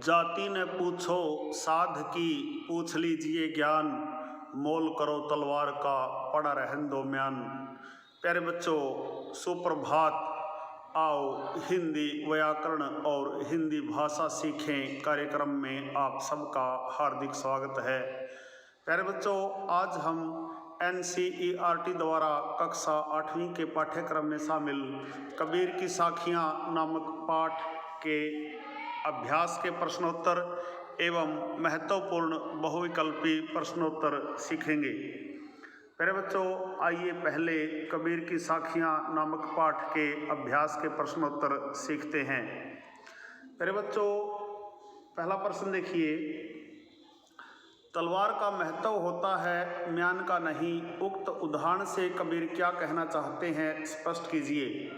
जाति ने पूछो साध की, पूछ लीजिए ज्ञान, मोल करो तलवार का, पड़ा रहन दो म्यान। प्यारे बच्चों, सुप्रभात। आओ हिंदी व्याकरण और हिंदी भाषा सीखें कार्यक्रम में आप सबका हार्दिक स्वागत है। प्यारे बच्चों, आज हम NCERT द्वारा कक्षा 8वीं के पाठ्यक्रम में शामिल कबीर की साखियाँ नामक पाठ के अभ्यास के प्रश्नोत्तर एवं महत्वपूर्ण बहुविकल्पी प्रश्नोत्तर सीखेंगे। प्यारे बच्चों, आइए पहले कबीर की साखियाँ नामक पाठ के अभ्यास के प्रश्नोत्तर सीखते हैं। प्यारे बच्चों, पहला प्रश्न देखिए। तलवार का महत्व होता है, म्यान का नहीं। उक्त उदाहरण से कबीर क्या कहना चाहते हैं, स्पष्ट कीजिए।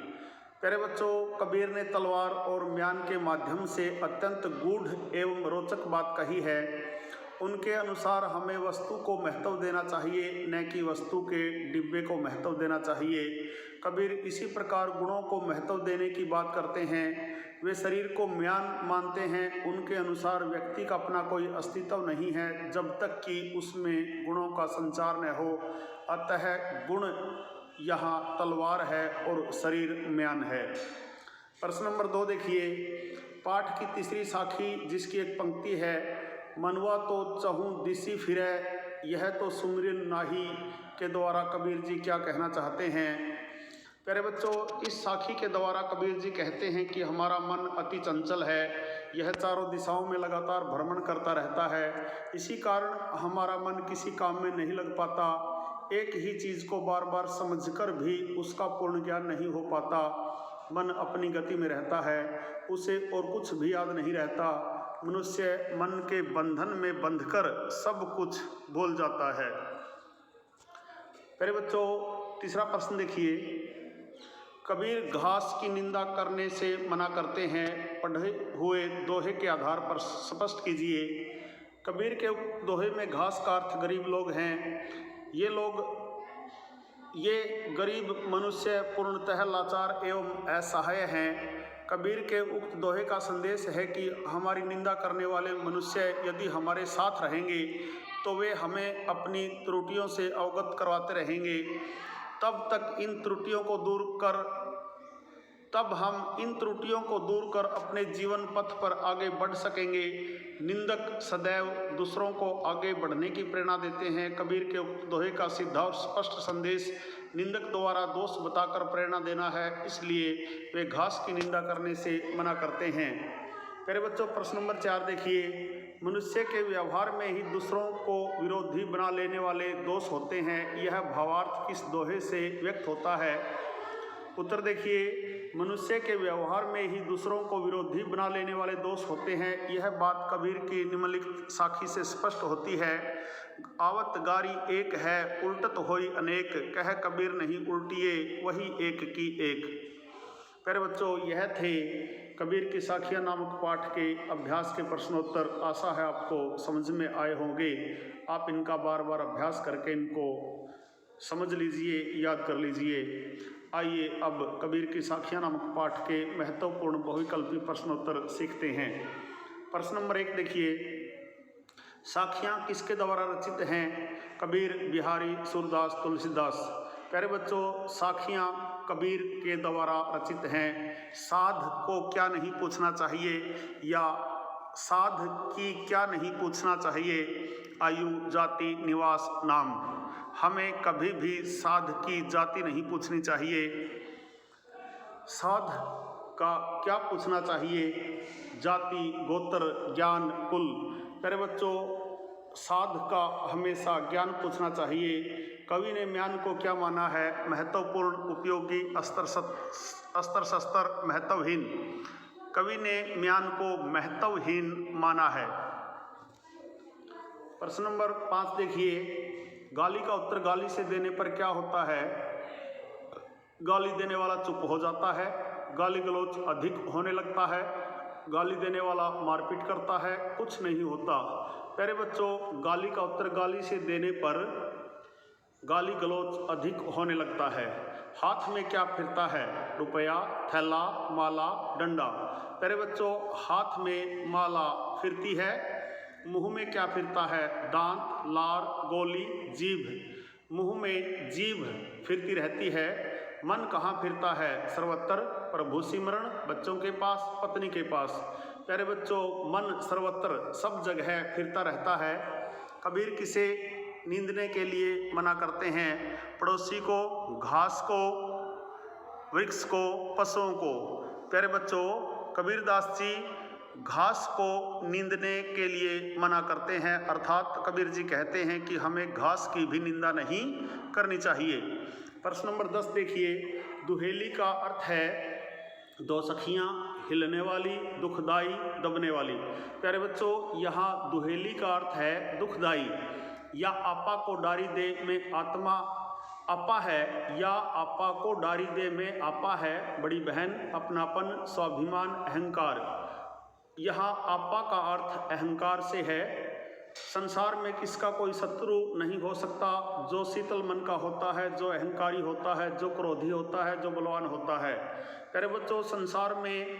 प्यारे बच्चों, कबीर ने तलवार और म्यान के माध्यम से अत्यंत गूढ़ एवं रोचक बात कही है। उनके अनुसार हमें वस्तु को महत्व देना चाहिए, न कि वस्तु के डिब्बे को महत्व देना चाहिए। कबीर इसी प्रकार गुणों को महत्व देने की बात करते हैं। वे शरीर को म्यान मानते हैं। उनके अनुसार व्यक्ति का अपना कोई अस्तित्व नहीं है जब तक कि उसमें गुणों का संचार न हो। अतः गुण यहाँ तलवार है और शरीर म्यान है। प्रश्न नंबर 2 देखिए। पाठ की तीसरी साखी जिसकी एक पंक्ति है, मनवा तो चहूँ दिसी फिरै, यह तो सुमिरन नाही, के द्वारा कबीर जी क्या कहना चाहते हैं। प्यारे बच्चों, इस साखी के द्वारा कबीर जी कहते हैं कि हमारा मन अति चंचल है। यह चारों दिशाओं में लगातार भ्रमण करता रहता है। इसी कारण हमारा मन किसी काम में नहीं लग पाता। एक ही चीज़ को बार बार समझकर भी उसका पूर्ण ज्ञान नहीं हो पाता। मन अपनी गति में रहता है, उसे और कुछ भी याद नहीं रहता। मनुष्य मन के बंधन में बंधकर सब कुछ भूल जाता है। प्यारे बच्चों, तीसरा प्रश्न देखिए। कबीर घास की निंदा करने से मना करते हैं, पढ़े हुए दोहे के आधार पर स्पष्ट कीजिए। कबीर के दोहे में घास का अर्थ गरीब लोग हैं। ये गरीब मनुष्य पूर्णतः लाचार एवं असहाय हैं। कबीर के उक्त दोहे का संदेश है कि हमारी निंदा करने वाले मनुष्य यदि हमारे साथ रहेंगे तो वे हमें अपनी त्रुटियों से अवगत करवाते रहेंगे। तब हम इन त्रुटियों को दूर कर अपने जीवन पथ पर आगे बढ़ सकेंगे। निंदक सदैव दूसरों को आगे बढ़ने की प्रेरणा देते हैं। कबीर के दोहे का सीधा और स्पष्ट संदेश निंदक द्वारा दोष बताकर प्रेरणा देना है, इसलिए वे घास की निंदा करने से मना करते हैं। प्यारे बच्चों, प्रश्न नंबर 4 देखिए। मनुष्य के व्यवहार में ही दूसरों को विरोधी बना लेने वाले दोष होते हैं, यह भावार्थ किस दोहे से व्यक्त होता है। उत्तर देखिए। मनुष्य के व्यवहार में ही दूसरों को विरोधी बना लेने वाले दोष होते हैं, यह बात कबीर की निम्नलिखित साखी से स्पष्ट होती है। आवत गारी एक है, उल्टत होई अनेक, कह कबीर नहीं उल्टिए, वही एक की एक। प्यारे बच्चों, यह थे कबीर की साखियाँ नामक पाठ के अभ्यास के प्रश्नोत्तर। आशा है आपको समझ में आए होंगे। आप इनका बार बार अभ्यास करके इनको समझ लीजिए, याद कर लीजिए। आइए अब कबीर की साखियाँ नामक पाठ के महत्वपूर्ण बहुविकल्पी प्रश्नोत्तर सीखते हैं। प्रश्न नंबर 1 देखिए। साखियाँ किसके द्वारा रचित हैं? कबीर, बिहारी, सूरदास, तुलसीदास। प्यारे बच्चों, साखियाँ कबीर के द्वारा रचित हैं। साध को क्या नहीं पूछना चाहिए या साध की क्या नहीं पूछना चाहिए? आयु, जाति, निवास, नाम। हमें कभी भी साध की जाति नहीं पूछनी चाहिए। साध का क्या पूछना चाहिए? जाति, गोत्र, ज्ञान, कुल। प्यारे बच्चों, साध का हमेशा ज्ञान पूछना चाहिए। कवि ने म्यान को क्या माना है? महत्वपूर्ण, उपयोगी, अस्त्र शस्त्र, महत्वहीन। कवि ने म्यान को महत्वहीन माना है। प्रश्न नंबर 5 देखिए। गाली का उत्तर गाली से देने पर क्या होता है? गाली देने वाला चुप हो जाता है, गाली गलौज अधिक होने लगता है, गाली देने वाला मारपीट करता है, कुछ नहीं होता। प्यारे बच्चों, गाली का उत्तर गाली से देने पर गाली गलौज अधिक होने लगता है। हाथ में क्या फिरता है? रुपया, थैला, माला, डंडा। प्यारे बच्चों, हाथ में माला फिरती है। मुंह में क्या फिरता है? दांत, लार, गोली, जीभ। मुंह में जीभ फिरती रहती है। मन कहाँ फिरता है? सर्वत्र, प्रभु सिमरण, बच्चों के पास, पत्नी के पास। प्यारे बच्चों, मन सर्वत्र सब जगह फिरता रहता है। कबीर किसे नींदने के लिए मना करते हैं? पड़ोसी को, घास को, वृक्ष को, पशुओं को। प्यारे बच्चों, कबीरदास जी घास को नींदने के लिए मना करते हैं, अर्थात कबीर जी कहते हैं कि हमें घास की भी निंदा नहीं करनी चाहिए। प्रश्न नंबर 10 देखिए। दुहेली का अर्थ है दो सखियां, हिलने वाली, दुखदाई, दबने वाली। प्यारे बच्चों, यहाँ दुहेली का अर्थ है दुखदाई। या आपा को डारी दे में आत्मा आपा है, या आपा को डारी दे में आपा है, बड़ी बहन, अपनापन, स्वाभिमान, अहंकार। यहाँ आपा का अर्थ अहंकार से है। संसार में किसका कोई शत्रु नहीं हो सकता। जो शीतल मन का होता है, जो अहंकारी होता है, जो क्रोधी होता है, जो बलवान होता है। प्यारे बच्चों, संसार में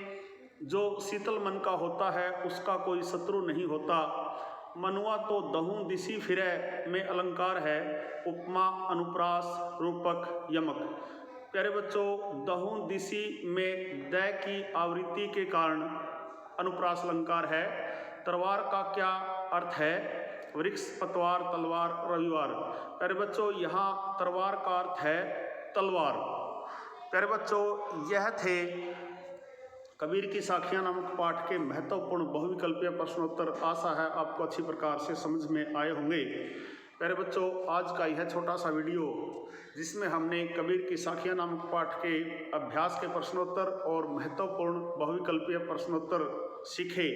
जो शीतल मन का होता है उसका कोई शत्रु नहीं होता। मनुआ तो दहूं दिसी फिरे में अलंकार है, उपमा, अनुप्रास, रूपक, यमक। प्यारे बच्चों, दहूं दिसी में द की आवृत्ति के कारण अनुप्रास अलंकार है। तलवार का क्या अर्थ है? वृक्ष, पतवार, तलवार, रविवार। प्यारे बच्चों, यहाँ तलवार का अर्थ है तलवार। प्यारे बच्चों, यह थे कबीर की साखियाँ नामक पाठ के महत्वपूर्ण बहुविकल्पीय प्रश्नोत्तर। आशा है आपको अच्छी प्रकार से समझ में आए होंगे। प्यारे बच्चों, आज का यह छोटा सा वीडियो जिसमें हमने कबीर की साखियाँ नामक पाठ के अभ्यास के प्रश्नोत्तर और महत्वपूर्ण बहुविकल्पीय प्रश्नोत्तर सीखे,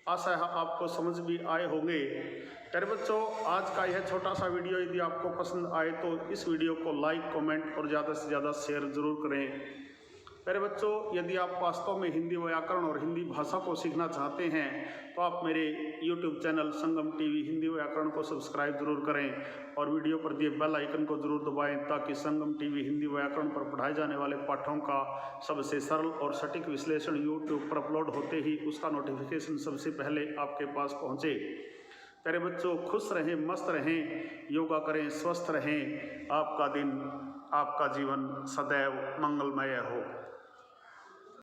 आशा है आपको समझ भी आए होंगे। प्यारे बच्चों, आज का यह छोटा सा वीडियो यदि आपको पसंद आए तो इस वीडियो को लाइक, कमेंट और ज़्यादा से ज़्यादा शेयर ज़रूर करें। प्यारे बच्चों, यदि आप वास्तव में हिंदी व्याकरण और हिंदी भाषा को सीखना चाहते हैं तो आप मेरे YouTube चैनल संगम टीवी हिंदी व्याकरण को सब्सक्राइब जरूर करें और वीडियो पर दिए बेल आइकन को जरूर दबाएं, ताकि संगम टीवी हिंदी व्याकरण पर पढ़ाए जाने वाले पाठों का सबसे सरल और सटीक विश्लेषण YouTube पर अपलोड होते ही उसका नोटिफिकेशन सबसे पहले आपके पास पहुँचे। प्यारे बच्चों, खुश रहें, मस्त रहें, योगा करें, स्वस्थ रहें। आपका दिन, आपका जीवन सदैव मंगलमय हो।